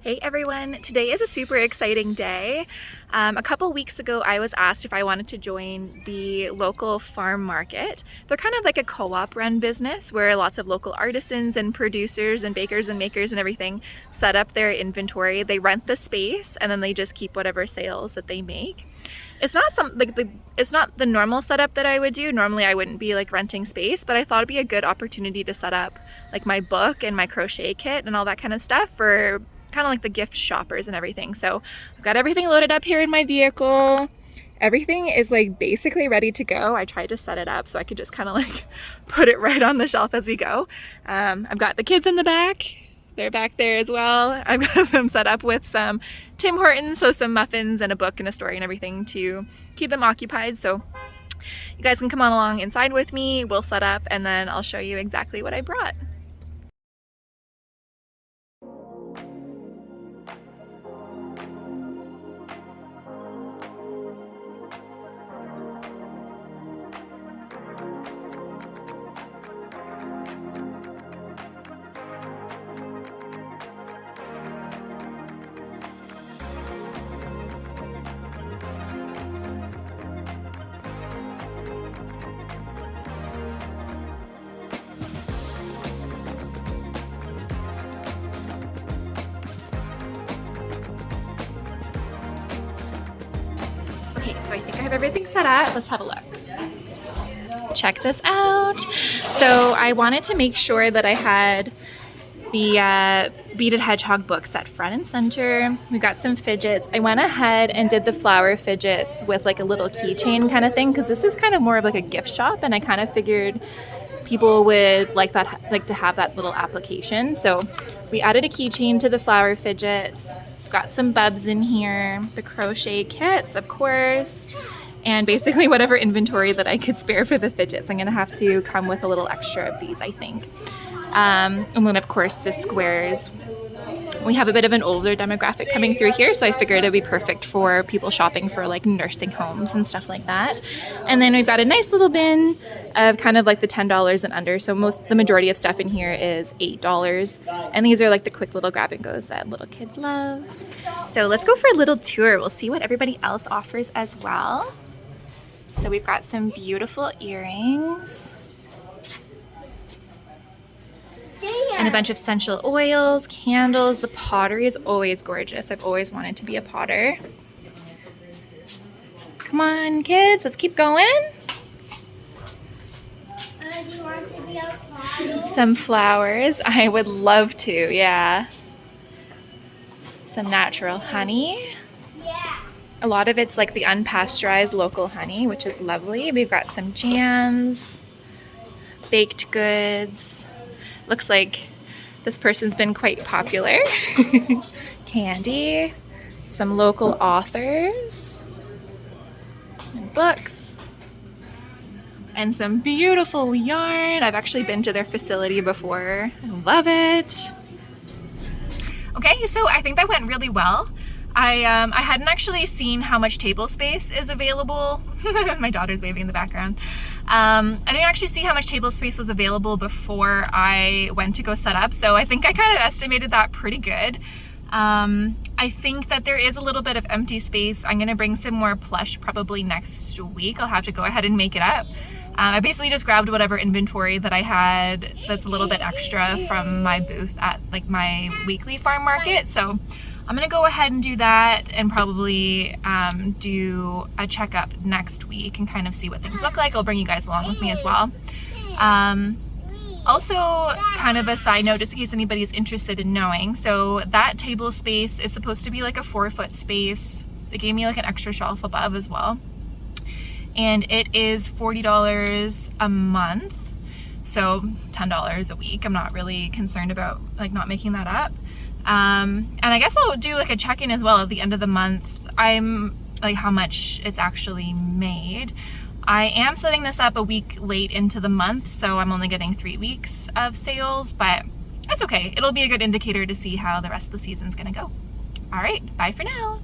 Hey everyone, today is a super exciting day. A couple weeks ago I was asked if I wanted to join the local farm market. They're kind of like a co-op run business where lots of local artisans and producers and bakers and makers and everything set up their inventory. They rent the space and then they just keep whatever sales that they make. It's not it's not the normal setup that I would do. Normally I wouldn't be like renting space, but I thought it'd be a good opportunity to set up like my book and my crochet kit and all that kind of stuff for kind of like the gift shoppers and everything. So I've got everything loaded up here in my vehicle. Everything is like basically ready to go. I tried to set it up so I could just kind of like put it right on the shelf as we go. I've got the kids in the back. They're back there as well. I've got them set up with some Tim Hortons, so some muffins and a book and a story and everything to keep them occupied. So you guys can come on along inside with me. We'll set up and then I'll show you exactly what I brought. Okay, so I think I have everything set up. Let's have a look. Check this out. So I wanted to make sure that I had the beaded hedgehog book set front and center. We got some fidgets. I went ahead and did the flower fidgets with like a little keychain kind of thing because this is kind of more of like a gift shop and I kind of figured people would like to have that little application. So we added a keychain to the flower fidgets. Got some bubs in here, the crochet kits, of course, and basically whatever inventory that I could spare for the fidgets. I'm gonna have to come with a little extra of these, I think. And then of course the squares. We have a bit of an older demographic coming through here, so I figured it'd be perfect for people shopping for like nursing homes and stuff like that. And then we've got a nice little bin of kind of like the $10 and under. So the majority of stuff in here is $8. And these are like the quick little grab and goes that little kids love. So let's go for a little tour. We'll see what everybody else offers as well. So we've got some beautiful earrings. And a bunch of essential oils, candles. The pottery is always gorgeous. I've always wanted to be a potter. Come on, kids, let's keep going. Do you want to be a potter? Some flowers. I would love to, yeah. Some natural honey. Yeah. A lot of it's like the unpasteurized local honey, which is lovely. We've got some jams, baked goods. Looks like this person's been quite popular. Candy, some local authors, and books, and some beautiful yarn. I've actually been to their facility before. I love it. Okay, so I think that went really well. I hadn't actually seen how much table space is available. My daughter's waving in the background. I didn't actually see how much table space was available before I went to go set up, so I think I kind of estimated that pretty good. I think that there is a little bit of empty space. I'm gonna bring some more plush probably next week. I'll have to go ahead and make it up. I basically just grabbed whatever inventory that I had that's a little bit extra from my booth at like my weekly farm market. So I'm gonna go ahead and do that and probably do a checkup next week and kind of see what things look like. I'll bring you guys along with me as well. Also, kind of a side note, just in case anybody's interested in knowing, so that table space is supposed to be like a 4-foot space. They gave me like an extra shelf above as well. And it is $40 a month, so $10 a week. I'm not really concerned about like not making that up. And I guess I'll do like a check-in as well at the end of the month. I'm like how much it's actually made. I am setting this up a week late into the month, so I'm only getting 3 weeks of sales, but that's okay. It'll be a good indicator to see how the rest of the season's gonna go. All right, bye for now.